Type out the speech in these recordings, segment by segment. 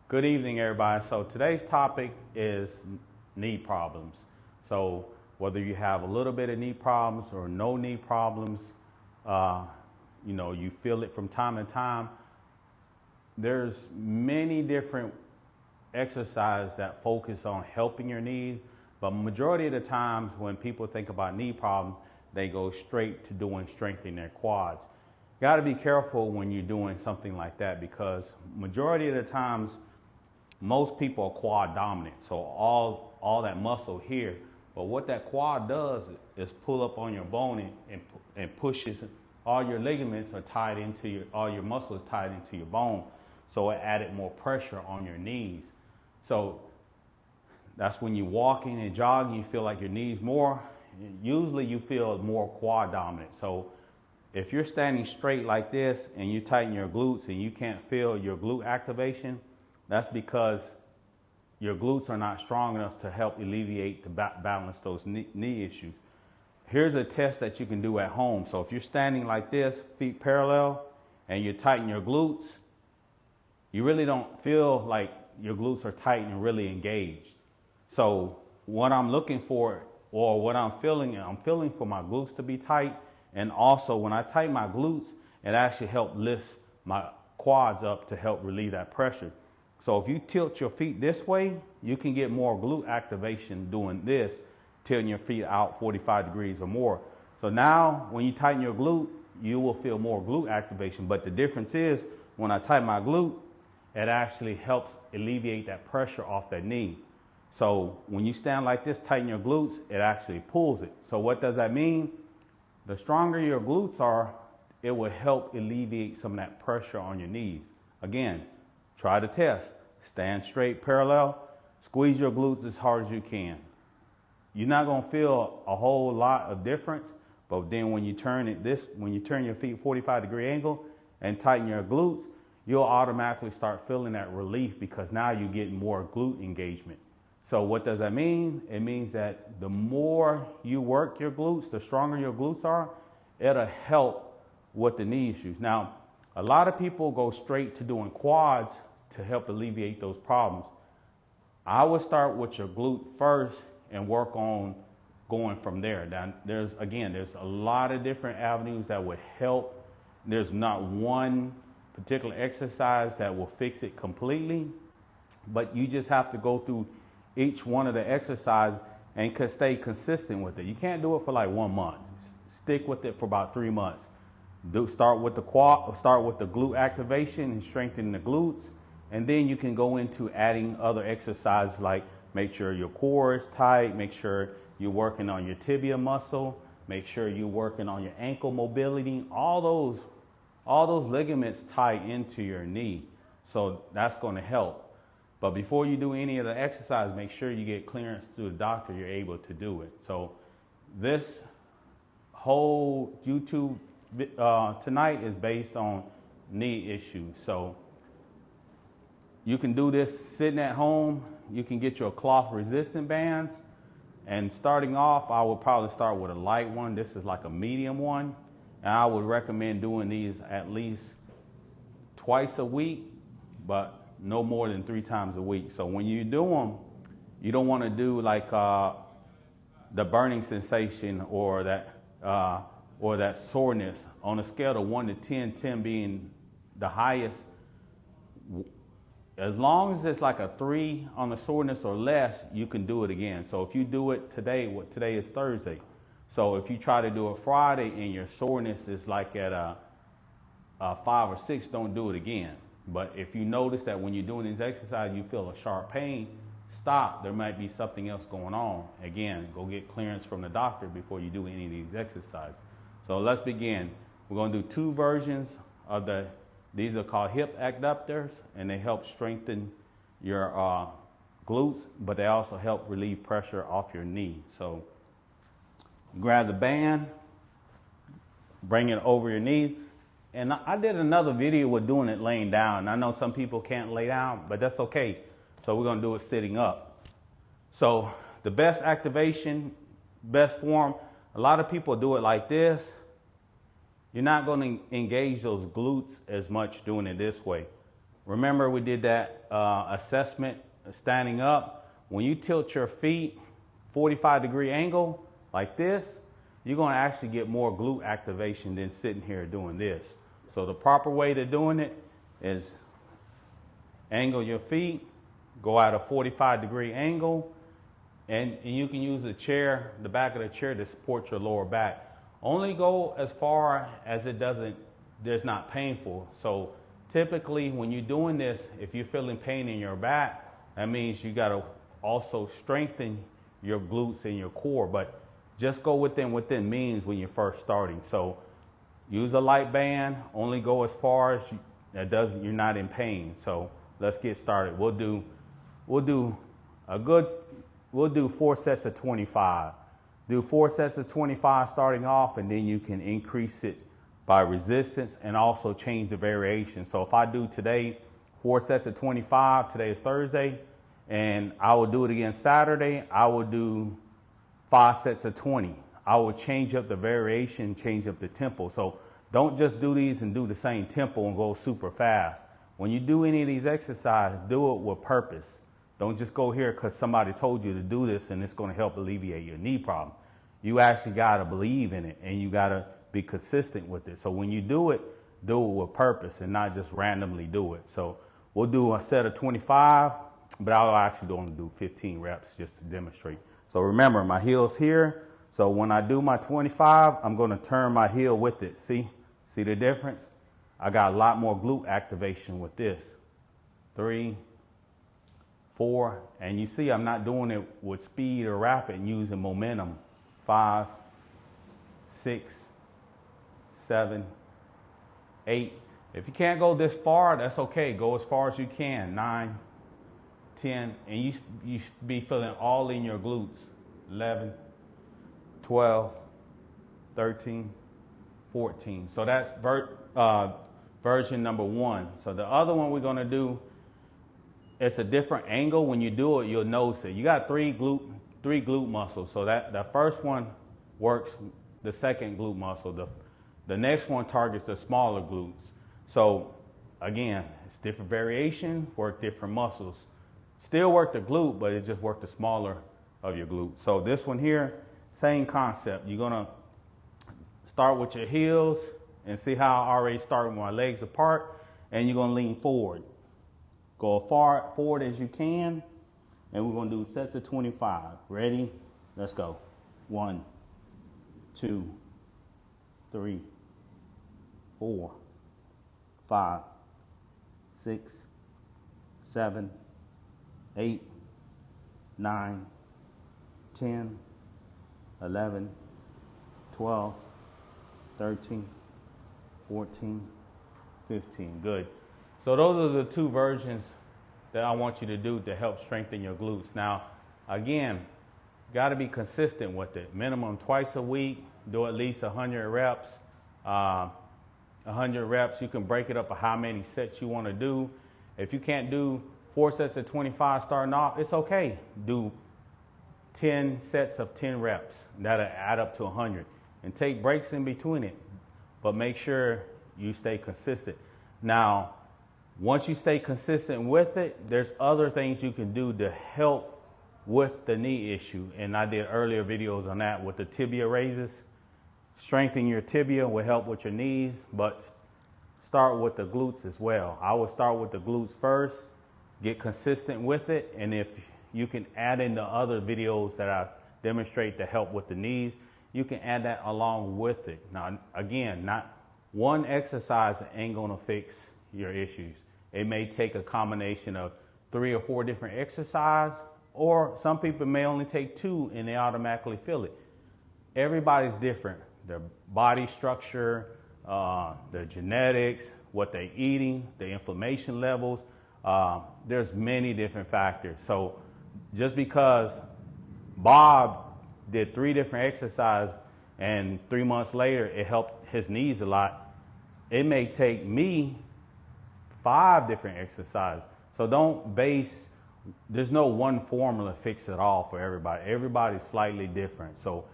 Good evening, everybody. So today's topic is knee problems. So whether you have a little bit of knee problems or no knee problems, you feel it from time to time. There's many different exercises that focus on helping your knees, but majority of the times when people think about knee problems, they go straight to doing strengthening their quads. You got to be careful when you're doing something like that, because majority of the times most people are quad dominant, so all that muscle here. But what that quad does is pull up on your bone and pushes. All your ligaments are tied into all your muscles tied into your bone, so it added more pressure on your knees. So that's when you're walking and jogging, you feel like your knees more. Usually you feel more quad dominant. So if you're standing straight like this and you tighten your glutes and you can't feel your glute activation, that's because your glutes are not strong enough to help alleviate, to balance those knee issues. Here's a test that you can do at home. So if you're standing like this, feet parallel, and you tighten your glutes, you really don't feel like your glutes are tight and really engaged. So what I'm looking for, or what I'm feeling for my glutes to be tight. And also when I tighten my glutes, it actually helps lift my quads up to help relieve that pressure. So if you tilt your feet this way, you can get more glute activation doing this, tilting your feet out 45 degrees or more. So now when you tighten your glute, you will feel more glute activation. But the difference is when I tighten my glute, it actually helps alleviate that pressure off that knee. So when you stand like this, tighten your glutes, it actually pulls it. So what does that mean? The stronger your glutes are, it will help alleviate some of that pressure on your knees. Again, try the test. Stand straight, parallel, squeeze your glutes as hard as you can. You're not going to feel a whole lot of difference, but then when you turn your feet 45-degree angle and tighten your glutes, you'll automatically start feeling that relief, because now you're getting more glute engagement. So what does that mean? It means that the more you work your glutes, the stronger your glutes are, it'll help with the knee issues. Now, a lot of people go straight to doing quads to help alleviate those problems. I would start with your glute first and work on going from there. Now, there's a lot of different avenues that would help. There's not one particular exercise that will fix it completely, but you just have to go through each one of the exercises and stay consistent with it. You can't do it for like 1 month. Stick with it for about 3 months. Start with the glute activation and strengthening the glutes, and then you can go into adding other exercises, like make sure your core is tight, make sure you're working on your tibia muscle, make sure you're working on your ankle mobility. All those ligaments tie into your knee, so that's going to help. But before you do any of the exercise, make sure you get clearance through the doctor you're able to do it. So this whole YouTube tonight is based on knee issues. So you can do this sitting at home. You can get your cloth resistant bands. And starting off, I would probably start with a light one. This is like a medium one. And I would recommend doing these at least twice a week, but no more than 3 times a week. So when you do them, you don't want to do like the burning sensation or that soreness. On a scale of 1 to 10, 10 being the highest. As long as it's like a 3 on the soreness or less, you can do it again. So if you do it today is Thursday. So if you try to do it Friday and your soreness is like at a 5 or 6, don't do it again. But if you notice that when you're doing these exercises, you feel a sharp pain, stop. There might be something else going on. Again, go get clearance from the doctor before you do any of these exercises. So let's begin. We're going to do 2 versions of these are called hip abductors, and they help strengthen your glutes, but they also help relieve pressure off your knee. So grab the band, bring it over your knee. And I did another video with doing it laying down. I know some people can't lay down, but that's okay. So we're going to do it sitting up. So the best activation, best form, a lot of people do it like this. You're not going to engage those glutes as much doing it this way. remember we did that assessment standing up. When you tilt your feet 45-degree angle like this, you're going to actually get more glute activation than sitting here doing this. So the proper way to doing it is angle your feet, go at a 45-degree angle, and you can use the chair, the back of the chair, to support your lower back. Only go as far as there's not painful. So typically when you're doing this, if you're feeling pain in your back, that means you got to also strengthen your glutes and your core, but just go within means when you're first starting. So use a light band, only go as far as you're not in pain. So let's get started. We'll do 4 sets of 25. Do 4 sets of 25 starting off, and then you can increase it by resistance and also change the variation. So if I do today 4 sets of 25, today is Thursday, and I will do it again Saturday, I will do 5 sets of 20. I will change up the variation, change up the tempo. So don't just do these and do the same tempo and go super fast. When you do any of these exercises, do it with purpose. Don't just go here because somebody told you to do this and it's going to help alleviate your knee problem. You actually got to believe in it, and you got to be consistent with it. So when you do it with purpose and not just randomly do it. So we'll do a set of 25, but I'll actually only do 15 reps just to demonstrate. So remember, my heel's here. So when I do my 25, I'm going to turn my heel with it. See the difference? I got a lot more glute activation with this. 3, 4, and you see I'm not doing it with speed or rapid and using momentum. 5, 6, 7, 8. If you can't go this far, that's okay. Go as far as you can. 9, 10, and you be feeling all in your glutes. 11, 12, 13, 14. So that's version number 1. So the other one we're going to do, it's a different angle. When you do it, you'll notice it. You got three glute muscles. So that the first one works the second glute muscle. The next one targets the smaller glutes. So again, it's different variation, work different muscles. Still work the glute, but it just worked the smaller of your glute. So this one here, same concept. You're gonna start with your heels and see how I already started with my legs apart, and you're gonna lean forward. Go as far forward as you can, and we're gonna do sets of 25. Ready? Let's go. 1, 2, 3, 4, 5, 6, 7, 8, 9, 10, 11, 12, 13, 14, 15. Good. So those are the 2 versions that I want you to do to help strengthen your glutes. Now, again, got to be consistent with it. Minimum twice a week. Do at least 100 reps. 100 reps. You can break it up of how many sets you want to do. If you can't do 4 sets of 25 starting off, it's okay. Do 10 sets of 10 reps. That'll add up to 100. And take breaks in between it. But make sure you stay consistent. Now, once you stay consistent with it, there's other things you can do to help with the knee issue. And I did earlier videos on that with the tibia raises. Strengthening your tibia will help with your knees, but start with the glutes as well. I would start with the glutes first, get consistent with it, and if you can add in the other videos that I demonstrate to help with the knees, you can add that along with it. Now, again, not one exercise ain't gonna fix your issues. It may take a combination of 3 or 4 different exercises, or some people may only take 2 and they automatically feel it. Everybody's different. Their body structure, their genetics, what they're eating, the inflammation levels. There's many different factors. So just because Bob did 3 different exercises and 3 months later it helped his knees a lot, it may take me 5 different exercises. So don't base, there's no one formula fix it all for everybody. Everybody's slightly different. So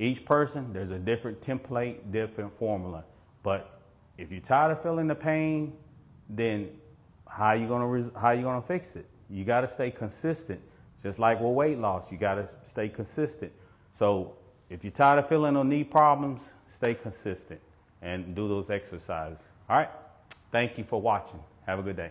each person, there's a different template, different formula. But if you're tired of feeling the pain, then how you gonna fix it? You got to stay consistent. Just like with weight loss, you got to stay consistent. So if you're tired of feeling those knee problems, stay consistent and do those exercises. All right. Thank you for watching. Have a good day.